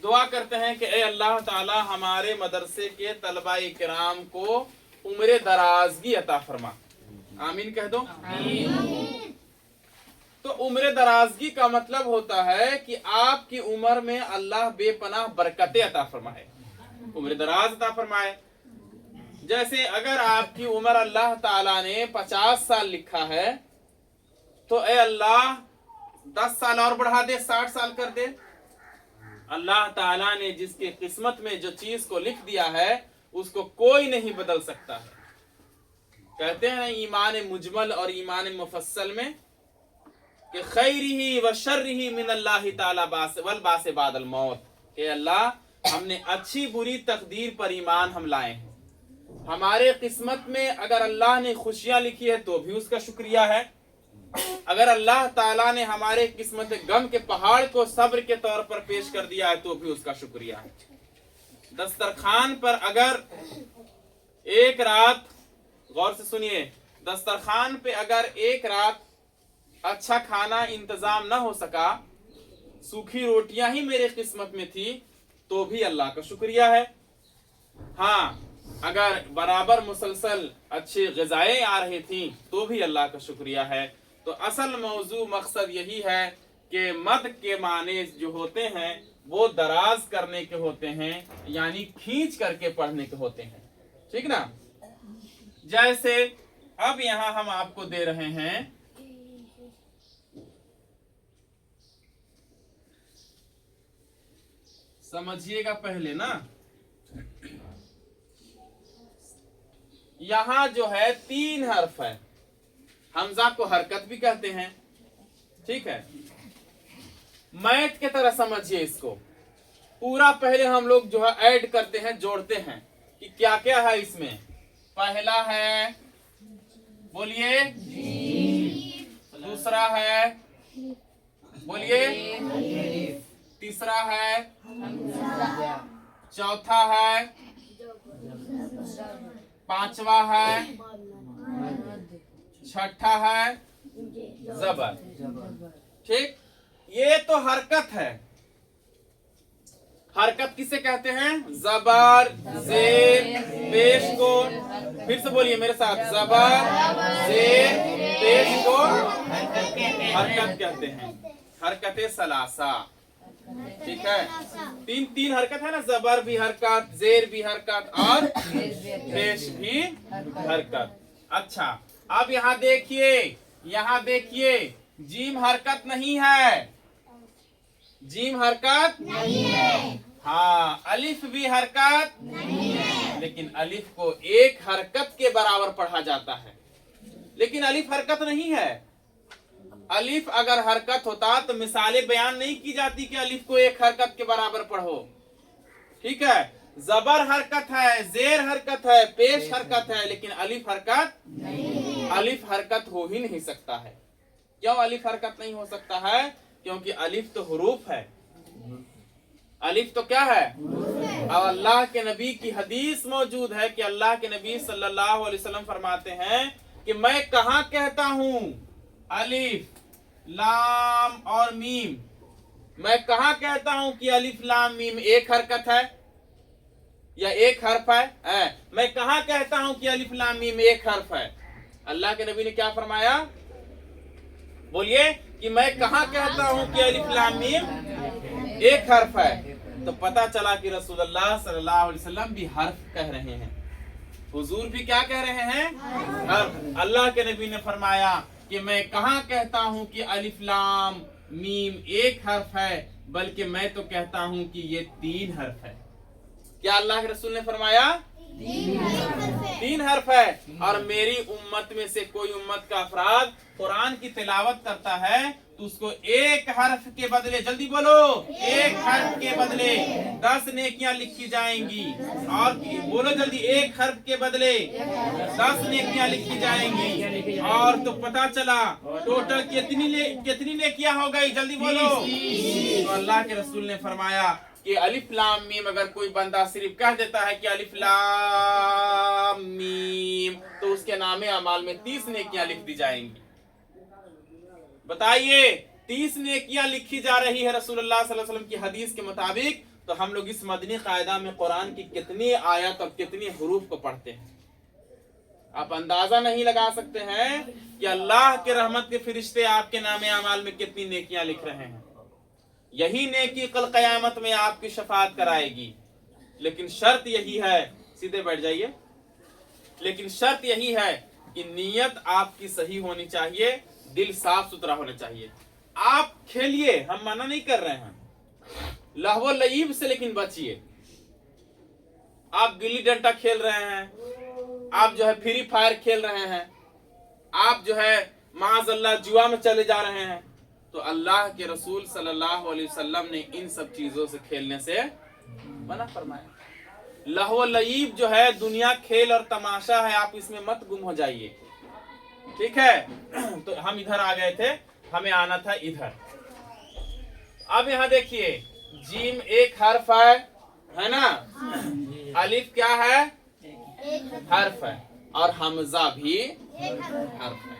دعا کرتے ہیں کہ اے اللہ تعالی ہمارے مدرسے کے طلباء کرام کو عمر درازگی عطا فرما. آمین کہہ دو. تو عمر درازگی کا مطلب ہوتا ہے کہ آپ کی عمر میں اللہ بے پناہ برکتیں عطا فرمائے, عمر دراز عطا فرمائے. جیسے اگر آپ کی عمر اللہ تعالیٰ نے 50 سال لکھا ہے تو اے اللہ 10 سال اور بڑھا دے, 60 سال کر دے. اللہ تعالیٰ نے جس کی قسمت میں جو چیز کو لکھ دیا ہے اس کو کوئی نہیں بدل سکتا ہے. کہتے ہیں ایمان مجمل اور ایمان مفصل میں کہ خیرہ و شرہ من اللہ تعالی والبعث بعد الموت, کہ اللہ ہم نے اچھی بری تقدیر پر ایمان ہم لائے ہیں. ہمارے قسمت میں اگر اللہ نے خوشیاں لکھی ہے تو بھی اس کا شکریہ ہے, اگر اللہ تعالیٰ نے ہمارے قسمت غم کے پہاڑ کو صبر کے طور پر پیش کر دیا ہے تو بھی اس کا شکریہ ہے. دسترخوان پر اگر ایک رات, غور سے سنیے, دسترخوان پہ اگر ایک رات اچھا کھانا انتظام نہ ہو سکا, سوکھی روٹیاں ہی میرے قسمت میں تھی تو بھی اللہ کا شکریہ ہے. ہاں اگر برابر مسلسل اچھی غذائیں آ رہی تھیں تو بھی اللہ کا شکریہ ہے. تو اصل موضوع مقصد یہی ہے کہ مد کے معنی جو ہوتے ہیں وہ دراز کرنے کے ہوتے ہیں, یعنی کھینچ کر کے پڑھنے کے ہوتے ہیں. ٹھیک نا. جیسے اب یہاں ہم آپ کو دے رہے ہیں سمجھیے گا پہلے نا, یہاں جو ہے 3 حرف ہے. حمزہ کو حرکت بھی کہتے ہیں. ٹھیک ہے, میتھ کی طرح سمجھیے اس کو. پورا پہلے ہم لوگ جو ہے ایڈ کرتے ہیں, جوڑتے ہیں کہ کیا کیا ہے اس میں. پہلا ہے بولیے دوسرا ہے بولیے تیسرا ہے, چوتھا ہے, پانچواں ہے, چھٹا ہے زبر. ٹھیک, یہ تو حرکت ہے. حرکت کسے کہتے ہیں؟ زبر, زیر, پیش کو. پھر سے بولیے میرے ساتھ, زبر, زیر, پیش کو حرکت کہتے ہیں. حرکت ثلاثہ. ٹھیک ہے, تین حرکت ہے نا, زبر بھی حرکت, زیر بھی حرکت اور پیش بھی حرکت. اچھا اب یہاں دیکھیے, جیم حرکت نہیں ہے, جیم حرکت نہیں ہے. ہاں, الف بھی حرکت نہیں ہے, لیکن الف کو ایک حرکت کے برابر پڑھا جاتا ہے, لیکن الف حرکت نہیں ہے. الف اگر حرکت ہوتا تو مثالیں بیان نہیں کی جاتی کہ الف کو ایک حرکت کے برابر پڑھو. ٹھیک ہے, زبر حرکت ہے, زیر حرکت ہے, پیش حرکت ہے, لیکن الف حرکت نہیں. الف حرکت ہو ہی نہیں سکتا ہے. کیوں الف حرکت نہیں ہو سکتا ہے؟ کیونکہ الف تو حروف ہے. الف تو کیا ہے؟ اور اللہ کے نبی کی حدیث موجود ہے کہ اللہ کے نبی صلی اللہ علیہ وسلم فرماتے ہیں کہ میں کہاں کہتا ہوں الف لام اور میم, میں کہاں کہتا ہوں کہ الف لام میم ایک حرکت ہے یا ایک حرف ہے؟ میں کہاں کہتا ہوں کہ الف لام میم ایک حرف ہے؟ اللہ کے نبی نے کیا فرمایا؟ بولیے کہ میں کہاں کہتا ہوں کہ الف لام میم ایک حرف ہے. تو پتا چلا کہ رسول اللہ صلی اللہ علیہ وسلم بھی حرف کہہ رہے ہیں. حضور بھی کیا کہہ رہے ہیں؟ حرف. اللہ کے نبی نے فرمایا کہ میں کہاں کہتا ہوں کہ الف لام میم ایک حرف ہے, بلکہ میں تو کہتا ہوں کہ یہ 3 حرف ہے. کیا اللہ کے رسول نے فرمایا؟ 3 حرف ہے. اور میری امت میں سے کوئی امت کا افراد قرآن کی تلاوت کرتا ہے تو اس کو ایک حرف کے بدلے, جلدی بولو, ایک حرف کے بدلے 10 نیکیاں لکھی جائیں گی. اور بولو جلدی, ایک حرف کے بدلے 10 نیکیاں لکھی جائیں گی. اور تو پتا چلا ٹوٹل کتنی نیکیاں ہو گئی, جلدی بولو. تو اللہ کے رسول نے فرمایا کہ الف لام میم اگر کوئی بندہ صرف کہہ دیتا ہے کہ الف لام میم, تو اس کے نام اعمال میں 30 نیکیاں لکھ دی جائیں گی. بتائیے 30 نیکیاں لکھی جا رہی ہے رسول اللہ صلی اللہ علیہ وسلم کی حدیث کے مطابق, तो हम लोग इस मदनी कायदा में कुरान की कितनी आयत और कितनी हरूफ को पढ़ते हैं। आप अंदाजा नहीं लगा सकते हैं कि अल्लाह के रहमत के फरिश्ते आपके नामे अमाल में कितनी नेकियां लिख रहे हैं। यही नेकी कल कयामत में आपकी शफाअत कराएगी। लेकिन शर्त यही है, सीधे बैठ जाइए, लेकिन शर्त यही है कि नीयत आपकी सही होनी चाहिए, दिल साफ सुथरा होना चाहिए। आप खेलिए, हम मना नहीं कर रहे हैं, लहवो लईब से लेकिन बचिए। आप गिल्ली डंडा खेल रहे हैं, आप जो है फ्री फायर खेल रहे हैं, आप जो है माज़अल्लाह जुआ में चले जा रहे हैं, तो अल्लाह के रसूल सल्लल्लाहु अलैहि वसल्लम ने इन सब चीजों से खेलने से मना फरमाया। लहव लईब जो है दुनिया खेल और तमाशा है, आप इसमें मत गुम हो जाइए, ठीक है। तो हम इधर आ गए थे, हमें आना था इधर। अब यहाँ देखिए, जीम एक हर्फ है ना, अलिफ क्या है, हर्फ है, और हमजा भी हर्फ है।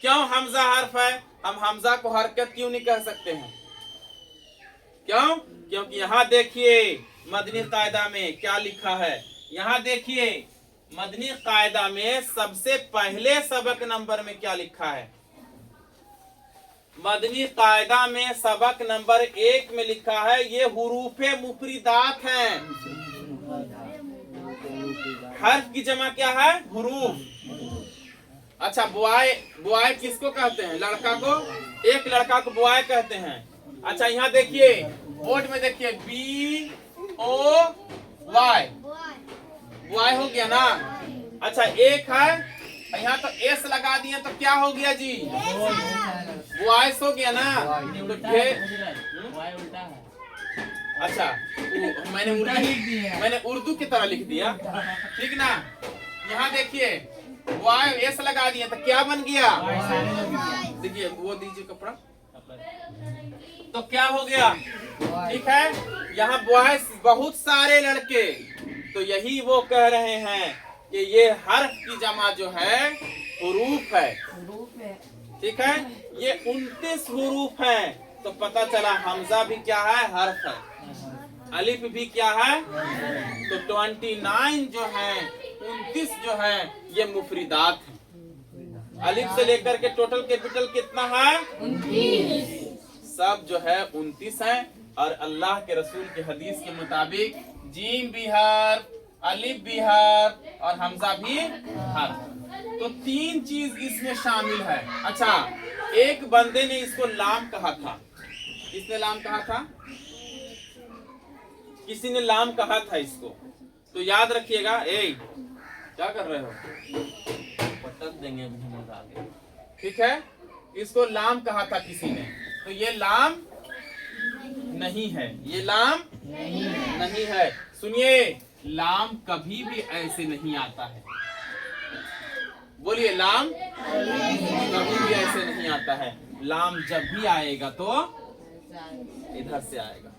क्यों हमजा हर्फ है? हम हमजा को हरकत क्यों नहीं कह सकते हैं? क्यों? क्योंकि यहाँ देखिए मदनी कायदा में क्या लिखा है। यहाँ देखिए मदनी कायदा में सबसे पहले सबक नंबर में क्या लिखा है। मदनी कायदा में सबक नंबर 1 में लिखा है, ये हुरूफे मुफरिदात हैं। हर्फ की जमा क्या है? हुरूफ। अच्छा, बॉय, बॉय किसको कहते हैं? लड़का को, एक लड़का को बॉय कहते हैं। अच्छा, यहाँ देखिए बोर्ड में देखिए, BOY, बॉय हो गया ना। अच्छा, एक है, यहाँ तो एस लगा दिए तो क्या हो गया जी? बॉयस हो गया ना। तो उल्टा है। अच्छा, मैंने उर्दू की तरह लिख दिया, ठीक ना। यहाँ देखिए बॉय एस लगा दिया तो क्या बन गया? देखिए, वो दीजिए कपड़ा, तो क्या हो गया? ठीक है। यहाँ बॉयज बहुत सारे लड़के, तो यही वो कह रहे हैं कि ये हर्फ की जमा जो है हुरूफ है, ठीक है। ये 29 हुरूफ है, तो पता चला हमजा भी क्या है? हर्फ है। अलिफ भी क्या है? तो 29 जो है, 29 जो है ये मुफरिदात है। अलिफ से लेकर के टोटल कैपिटल कितना है? 29। सब जो है 29 है। और अल्लाह के रसूल के हदीस के मुताबिक जीम भी हर्फ, अलिफ भी हर्फ और हमजा भी हर्फ। तो 3 चीज इसमें शामिल है। अच्छा, एक बंदे ने इसको लाम कहा था। किसने लाम कहा था? किसी ने लाम कहा था इसको, तो याद रखिएगा। क्या कर रहे हो? पटक देंगे अभी हम लोग आगे, ठीक है। इसको लाम कहा था किसी ने, तो ये लाम नहीं है, ये लाम नहीं है। सुनिए, लाम कभी भी ऐसे नहीं आता है। बोलिए, लाम कभी भी ऐसे नहीं आता है। लाम जब भी आएगा तो इधर से आएगा,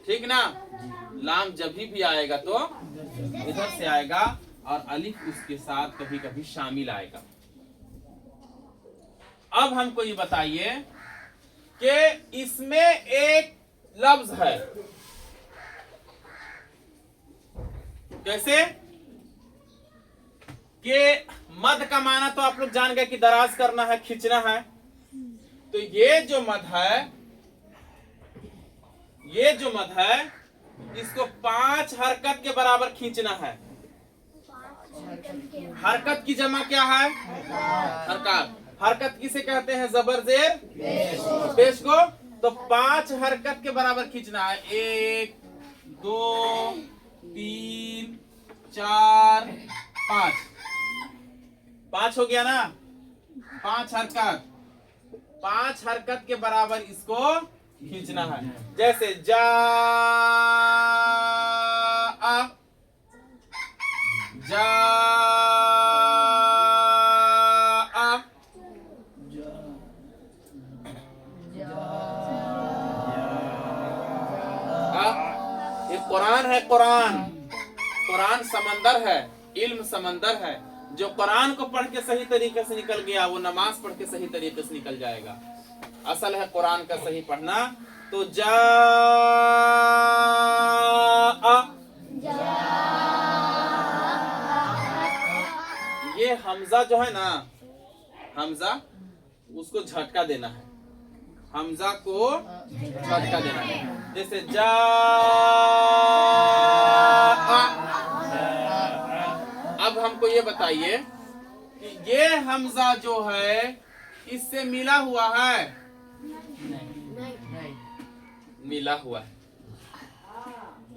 ठीक ना। लाम जब भी आएगा तो इधर से आएगा, और अलिफ उसके साथ कभी कभी शामिल आएगा। अब हमको ये बताइए कि इसमें एक लफ्ज है, कैसे कि मद का माना तो आप लोग जान गए कि दराज करना है, खींचना है। तो ये जो मद है, इसको 5 हरकत के बराबर खींचना है। हरकत की जमा क्या है? हरकत। हरकत किसे कहते हैं? जबर जेर पेश को। तो 5 हरकत के बराबर खींचना है। 1 2 3 4 5 हो गया ना। 5 हरकत, 5 हरकत के बराबर इसको खींचना है। जैसे जा जा ये कुरान है। कुरान समंदर है, इल्म समंदर है। जो कुरान को पढ़ के सही तरीके से निकल गया, वो नमाज पढ़ के सही तरीके से निकल जाएगा। असल है कुरान का सही पढ़ना। तो जा हमजा जो है ना, हमजा उसको झटका देना है, हमजा को झटका देना है। जैसे जा, अब हमको ये बताइए कि ये हमजा जो है इससे मिला हुआ है? मिला हुआ है।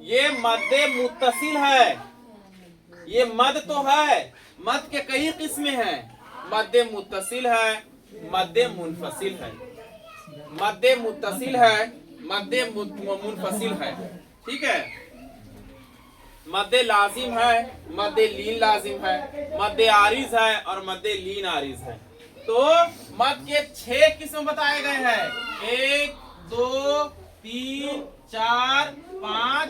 ये मद्दे मुत्तसिल है, ये मद तो है, मद के कई किस्में हैं, मद्दे मुत्तसिल है, मद्दे मुनफसिल है, मद्दे मुत्तसिल है, मद्दे मुनफसिल है, ठीक है। मद्दे लाजिम है, मद्दे लीन लाजिम है, मद्दे आरिज है और मद्दे लीन आरिज है। तो मद के 6 किस्म बताए गए हैं, 1 2 3 4 5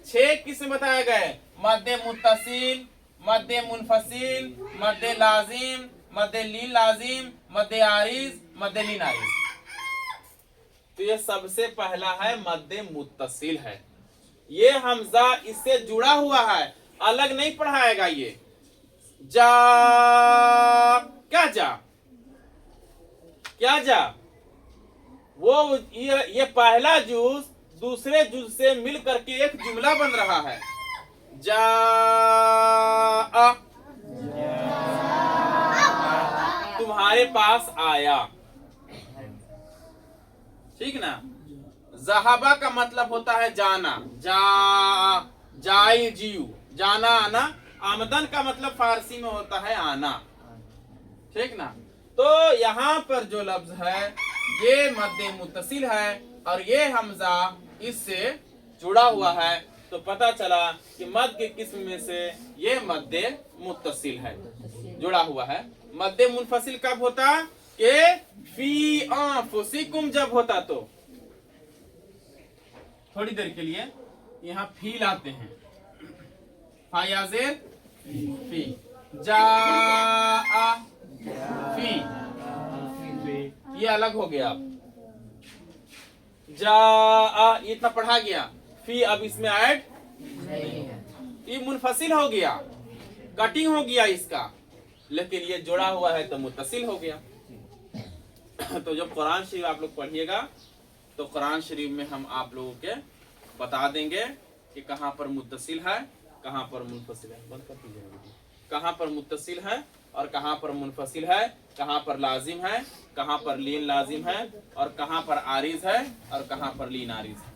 6 किस्म बताए गए। मद्दे मुत्तसिल, मद्दे मुनफसिल, मद्दे लाजिम, मद्दे लीन लाजिम, मद्दे आरिज, मद्दे लीन आरिज। तो ये सबसे पहला है मद्दे मुत्तसिल है। ये हमजा इससे जुड़ा हुआ है, अलग नहीं पढ़ाएगा। ये जा, क्या जा, क्या जा, वो ये पहला जुज दूसरे जुज से मिल करके एक जुमला बन रहा है। जा, तुम्हारे पास आया, ठीक ना। ज़हाबा का मतलब होता है जाना, जा, जाई जीव, जाना आना। आमदन का मतलब फारसी में होता है आना, ठीक ना। तो यहाँ पर जो लफ्ज है ये मद्दे मुत्तसिल है और ये हमजा इससे जुड़ा हुआ है। तो पता चला कि मद के किस्म में से ये मद्दे मुत्तसिल है, जुड़ा हुआ है। मद्दे मुनफसिल कब होता कि फी अनफुसिकुम जब होता। तो थोड़ी देर के लिए यहाँ फी लाते हैं, फायाजेर फी, जा फी, ये अलग हो गया। जा ये इतना पढ़ा गया, फी अब इसमें ऐड नहीं है, ये मुनफसिल हो गया, कटिंग हो गया इसका, लेकिन ये जुड़ा हुआ है तो मुत्तसिल हो गया। तो जब कुरान शरीफ आप लोग पढ़िएगा तो कुरान शरीफ में हम आप लोगों के बता देंगे कि कहाँ पर मुत्तसिल है, कहाँ पर मुनफसिल है। बंद कर दीजिएगा, कहाँ पर मुत्तसिल है और कहाँ पर मुनफसिल है, कहाँ पर लाजिम है, कहाँ पर लीन लाजिम है और कहाँ पर आरिज है और कहाँ पर लीन आरिज है।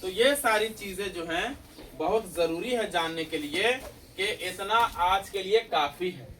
तो ये सारी चीजें जो हैं बहुत जरूरी है जानने के लिए, कि इतना आज के लिए काफी है।